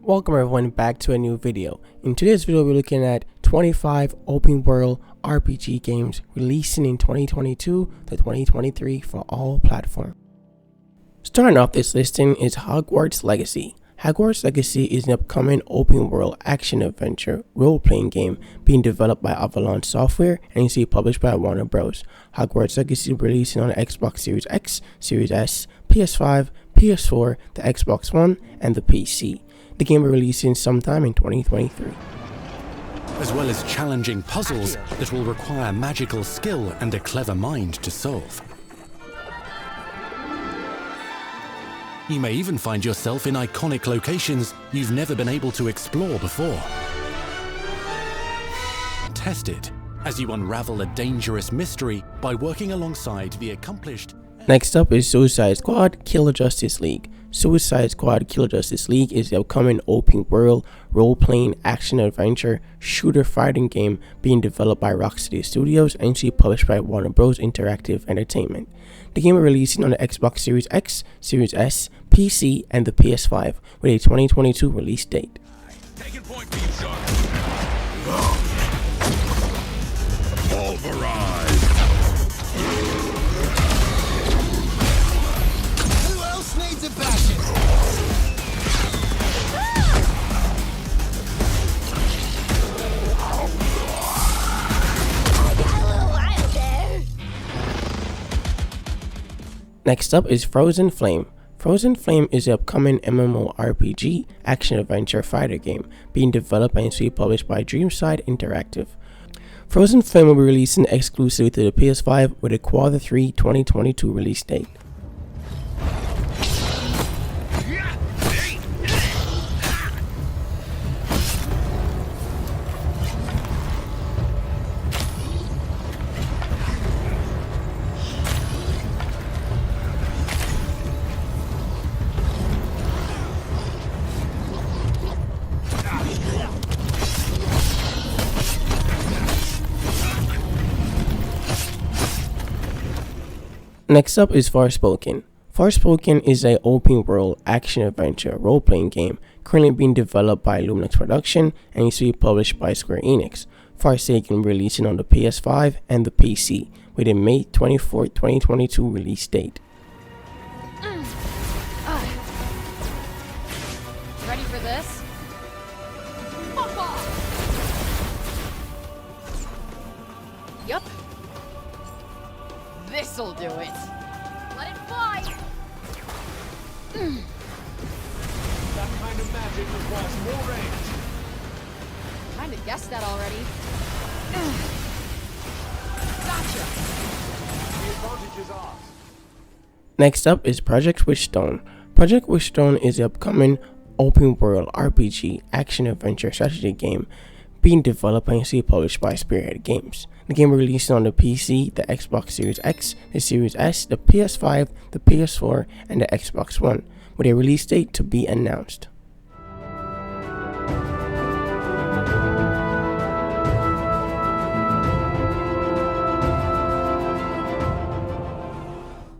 Welcome everyone back to a new video. In today's video we're looking at 25 open world RPG games releasing in 2022 to 2023 for all platforms. Starting off this listing is Hogwarts Legacy. Hogwarts Legacy is an upcoming open world action adventure role-playing game being developed by Avalanche Software and published by Warner Bros. Hogwarts Legacy is releasing on the Xbox Series X, Series S, PS5, PS4, the Xbox One, and the PC. The game will release sometime in 2023. As well as challenging puzzles that will require magical skill and a clever mind to solve. You may even find yourself in iconic locations you've never been able to explore before. Test it as you unravel a dangerous mystery by working alongside the accomplished. Next up is Suicide Squad Kill Justice League. Suicide Squad Kill Justice League is the upcoming open world role-playing action adventure shooter fighting game being developed by Rocksteady Studios and published by Warner Bros. Interactive Entertainment. The game is releasing on the Xbox Series X, Series S, PC, and the PS5 with a 2022 release date. Taking point for you, Shark. Pulverize. Who else needs a bastion? Next up is Frozen Flame. Frozen Flame is the upcoming MMORPG action-adventure fighter game being developed and published by Dreamside Interactive. Frozen Flame will be releasing exclusively to the PS5 with a Q3 2022 release date. Next up is Forspoken. Forspoken is an open world action adventure role-playing game currently being developed by Luminous Production and is to be published by Square Enix. Forspoken releasing on the PS5 and the PC with a May 24, 2022 release date. Ready for this? Pop off! Yup. This'll do it. Let it fly! That kind of magic requires more range. Kinda guessed that already. Gotcha! The advantage is ours. Next up is Project Witchstone. Project Witchstone is the upcoming open world RPG action adventure strategy game being developed and published by Spearhead Games. The game will release on the PC, the Xbox Series X, the Series S, the PS5, the PS4, and the Xbox One, with a release date to be announced.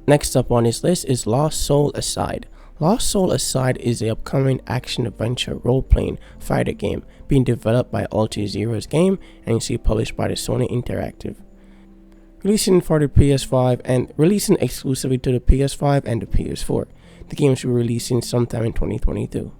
Next up on this list is Lost Soul Aside. Lost Soul Aside is the upcoming action-adventure role-playing fighter game being developed by Alter Zero's Game and published by the Sony Interactive. Releasing for the PS5 and releasing exclusively to the PS5 and the PS4. The game should be releasing sometime in 2022.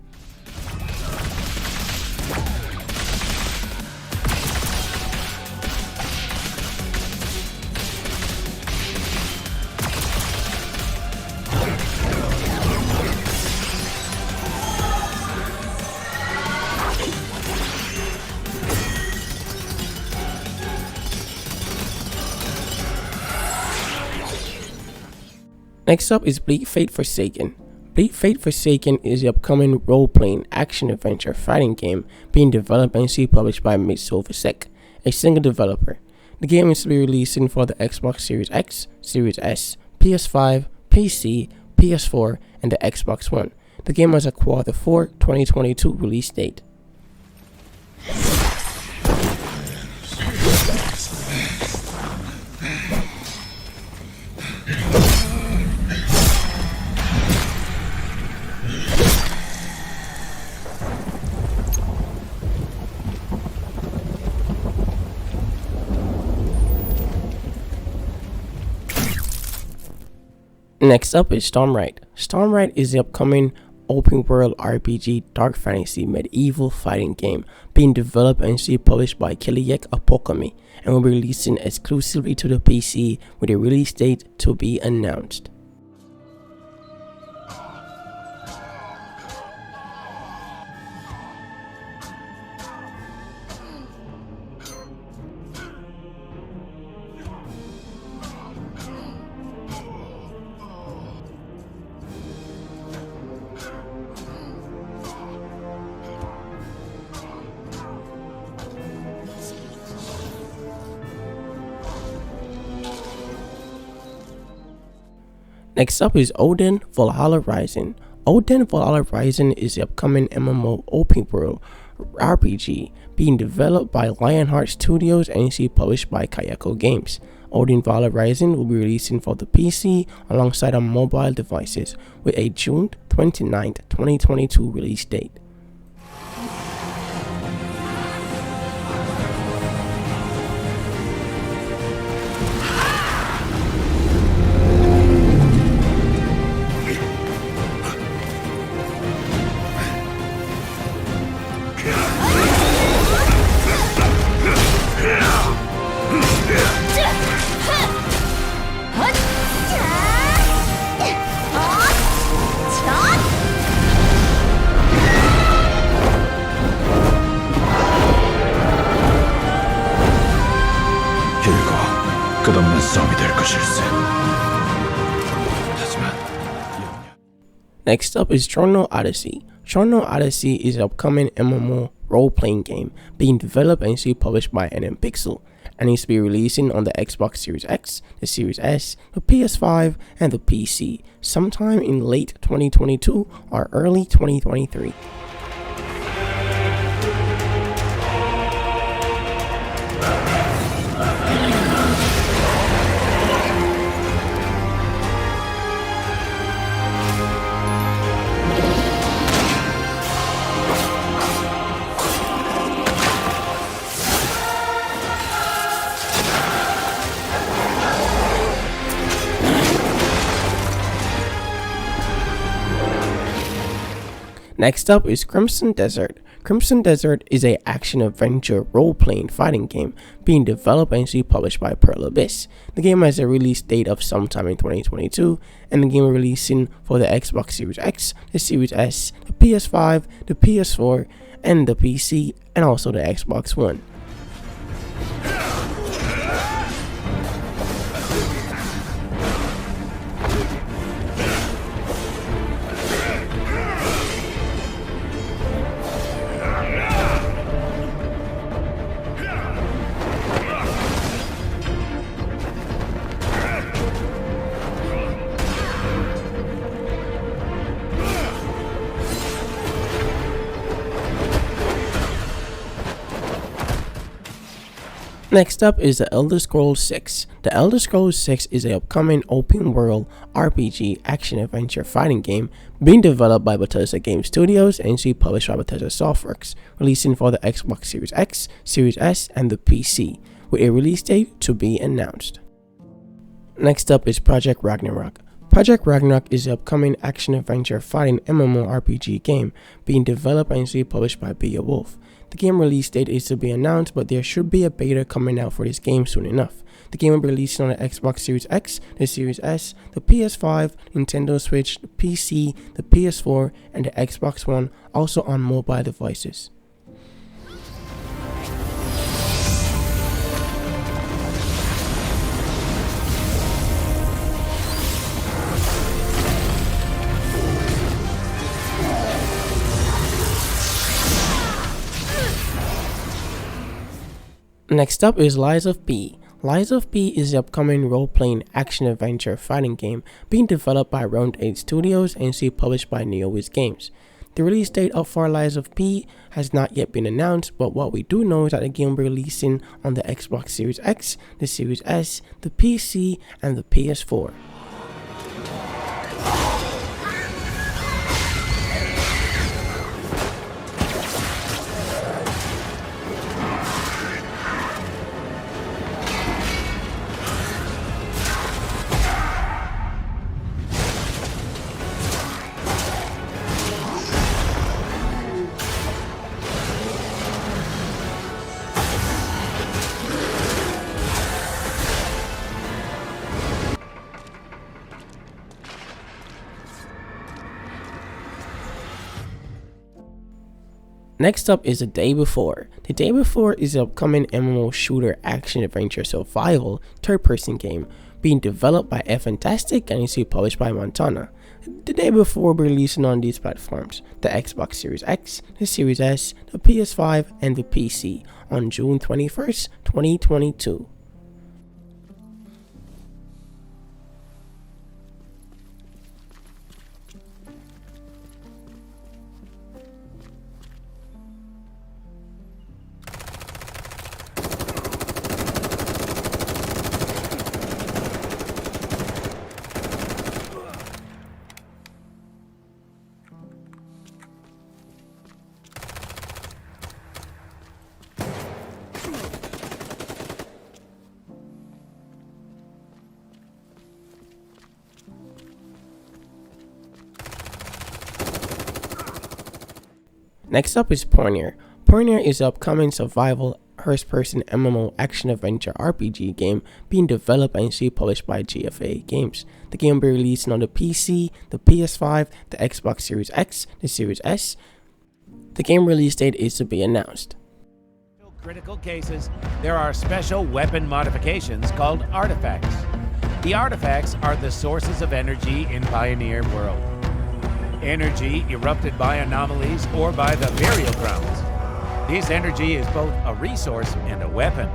Next up is Bleak Fate Forsaken. Bleak Fate Forsaken is the upcoming role-playing action-adventure fighting game being developed and published by XSX, a single developer. The game is to be releasing for the Xbox Series X, Series S, PS5, PC, PS4, and the Xbox One. The game has a Q4 2022 release date. Next up is Stormrite. Stormrite is the upcoming open world RPG dark fantasy medieval fighting game being developed and published by Kiliek Apokami and will be releasing exclusively to the PC with a release date to be announced. Next up is Odin Valhalla Rising. Odin Valhalla Rising is the upcoming MMO open world RPG being developed by Lionheart Studios and published by Kayako Games. Odin Valhalla Rising will be releasing for the PC alongside on mobile devices with a June 29th, 2022 release date. 끝없는 싸움이 될 것일세. Next up is Chrono Oddyssey. Chrono Oddyssey is an upcoming MMO role-playing game being developed and published by NM Pixel and is to be releasing on the Xbox Series X, the Series S, the PS5, and the PC sometime in late 2022 or early 2023. Next up is Crimson Desert. Crimson Desert is a action-adventure role-playing fighting game being developed and published by Pearl Abyss. The game has a release date of sometime in 2022, and the game is releasing for the Xbox Series X, the Series S, the PS5, the PS4, and the PC, and also the Xbox One. Next up is The Elder Scrolls 6. The Elder Scrolls 6 is an upcoming open world RPG action-adventure fighting game being developed by Bethesda Game Studios and published by Bethesda Softworks, releasing for the Xbox Series X, Series S, and the PC, with a release date to be announced. Next up is Project Ragnarok. Project Ragnarok is the upcoming action-adventure fighting MMORPG game being developed and published by Beowulf. The game release date is to be announced, but there should be a beta coming out for this game soon enough. The game will be released on the Xbox Series X, the Series S, the PS5, Nintendo Switch, the PC, the PS4, and the Xbox One, also on mobile devices. Next up is Lies of P. Lies of P is the upcoming role-playing action-adventure fighting game being developed by Round 8 Studios and published by NeoWiz Games. The release date for Lies of P has not yet been announced, but what we do know is that the game will be releasing on the Xbox Series X, the Series S, the PC, and the PS4. Next up is The Day Before. The Day Before is an upcoming MMO shooter action adventure survival third-person game being developed by Fantastic and is published by Montana. The Day Before will be releasing on these platforms: the Xbox Series X, the Series S, the PS5, and the PC on June 21st, 2022. Next up is Pioner. Pioner is an upcoming survival first-person MMO action-adventure RPG game being developed and published by GFA Games. The game will be releasing on the PC, the PS5, the Xbox Series X, the Series S. The game release date is to be announced. In critical cases, there are special weapon modifications called artifacts. The artifacts are the sources of energy in Pioneer World. Energy erupted by anomalies or by the burial grounds. This energy is both a resource and a weapon.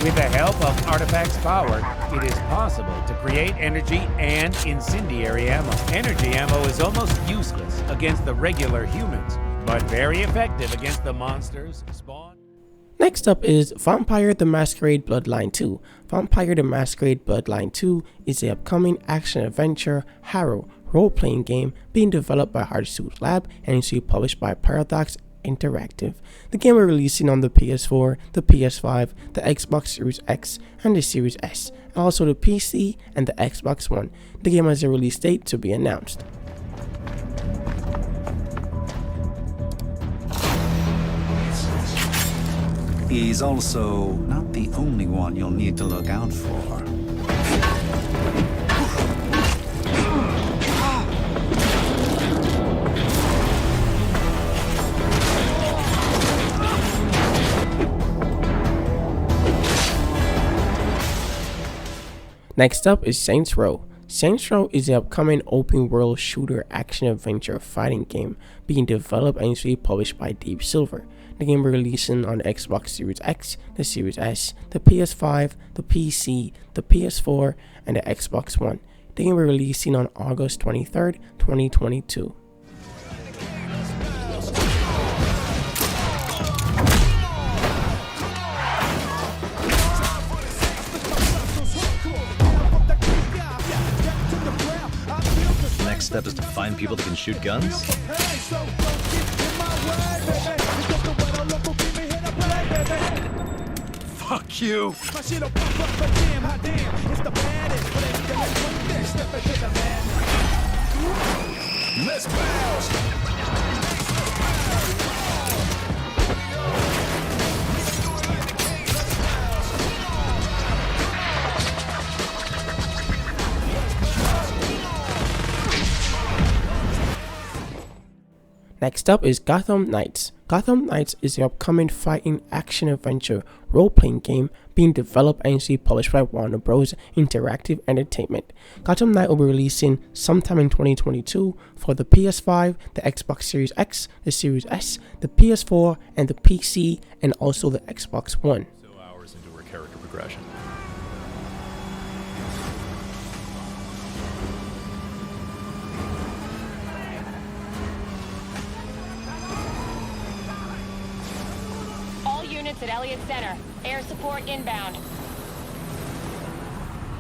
With the help of artifacts' power, it is possible to create energy and incendiary ammo. Energy ammo is almost useless against the regular humans, but very effective against the monsters spawned. Next up is Vampire the Masquerade Bloodline 2. Vampire the Masquerade Bloodline 2 is an upcoming action-adventure horror role-playing game being developed by Hardsuit Lab and is published by Paradox Interactive. The game is releasing on the PS4, the PS5, the Xbox Series X, and the Series S, and also the PC and the Xbox One. The game has a release date to be announced. He's also not the only one you'll need to look out for. Next up is Saints Row. Saints Row is an upcoming open-world shooter action-adventure fighting game being developed and is published by Deep Silver. The game will be releasing on the Xbox Series X, the Series S, the PS5, the PC, the PS4, and the Xbox One. The game will be releasing on August 23rd, 2022. Next step is to find people that can shoot guns. Fuck you! Let's bounce! Next up is Gotham Knights. Gotham Knights is an upcoming fighting action-adventure role-playing game being developed and published by Warner Bros. Interactive Entertainment. Gotham Knight will be releasing sometime in 2022 for the PS5, the Xbox Series X, the Series S, the PS4, and the PC, and also the Xbox One. So hours into her character progression. At Elliott Center. Air support inbound.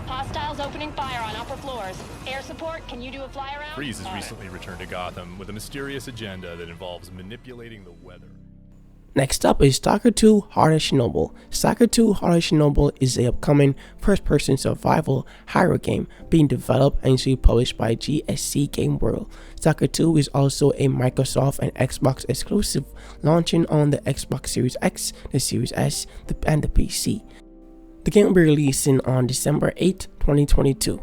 Hostiles opening fire on upper floors. Air support, can you do a fly around? Freeze has recently returned to Gotham with a mysterious agenda that involves manipulating the weather. Next up is Stalker 2 Heart of Chernobyl. Stalker 2 Heart of Chernobyl is an upcoming first-person survival horror game being developed and published by GSC Game World. Stalker 2 is also a Microsoft and Xbox exclusive, launching on the Xbox Series X, the Series S, and the PC. The game will be releasing on December 8, 2022.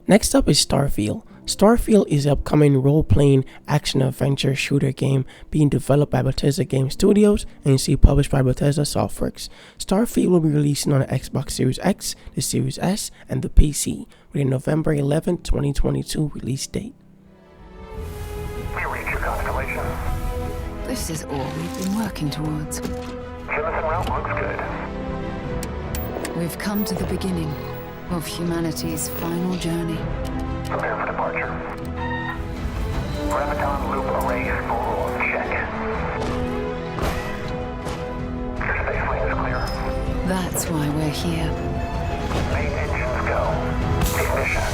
Next up is Starfield. Starfield is an upcoming role-playing action-adventure shooter game being developed by Bethesda Game Studios and published by Bethesda Softworks. Starfield will be releasing on the Xbox Series X, the Series S, and the PC with a November 11, 2022 release date. We reach your constellation. This is all we've been working towards. Jemison route looks good. We've come to the beginning of humanity's final journey. Prepare for departure. Graviton loop array full. Check. Your space lane is clear. That's why we're here. Main engines go. Ignition.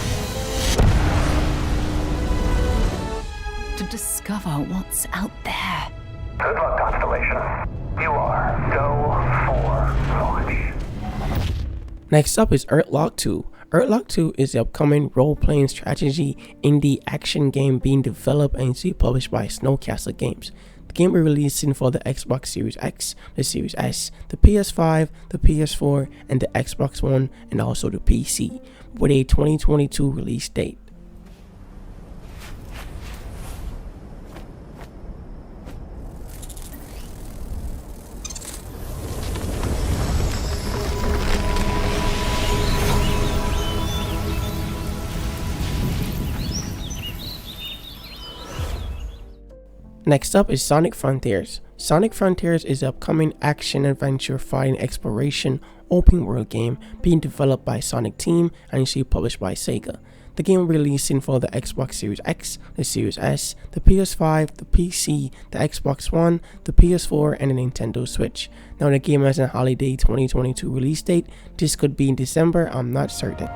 To discover what's out there. Good luck, Constellation. You are go for launch. Next up is Earthlock 2. Earthlock 2 is the upcoming role-playing strategy indie action game being developed and published by Snowcastle Games. The game will be releasing for the Xbox Series X, the Series S, the PS5, the PS4, and the Xbox One, and also the PC, with a 2022 release date. Next up is Sonic Frontiers. Sonic Frontiers is the upcoming action-adventure fighting exploration open world game being developed by Sonic Team and published by Sega. The game will be releasing for the Xbox Series X, the Series S, the PS5, the PC, the Xbox One, the PS4, and the Nintendo Switch. Now the game has a holiday 2022 release date. This could be in December, I'm not certain.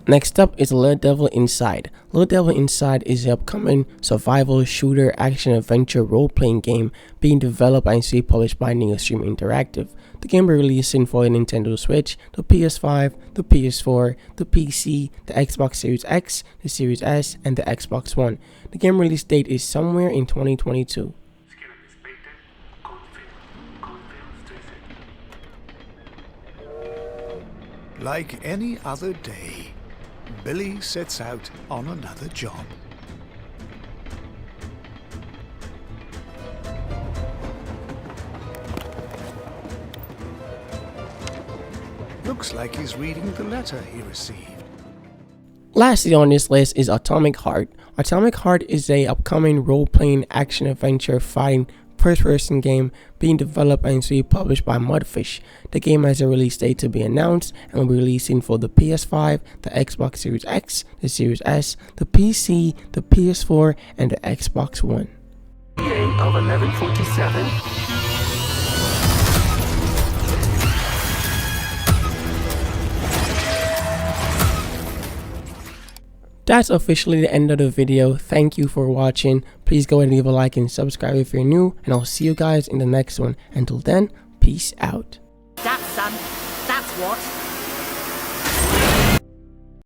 Next up is Little Devil Inside. Little Devil Inside is the upcoming survival shooter action adventure role-playing game being developed and published by Neostream Interactive. The game will be releasing for the Nintendo Switch, the PS5, the PS4, the PC, the Xbox Series X, the Series S, and the Xbox One. The game release date is somewhere in 2022. Like any other day, Billy sets out on another job. Looks like he's reading the letter he received. Lastly on this list is Atomic Heart. Atomic Heart is a upcoming role-playing action-adventure fighting first-person game being developed and published by Mudfish. The game has a release date to be announced and will be releasing for the PS5, the Xbox Series X, the Series S, the PC, the PS4, and the Xbox One. Of 1147. That's officially the end of the video. Thank you for watching. Please go ahead and leave a like and subscribe if you're new, and I'll see you guys in the next one. Until then, peace out. That's son. That's what.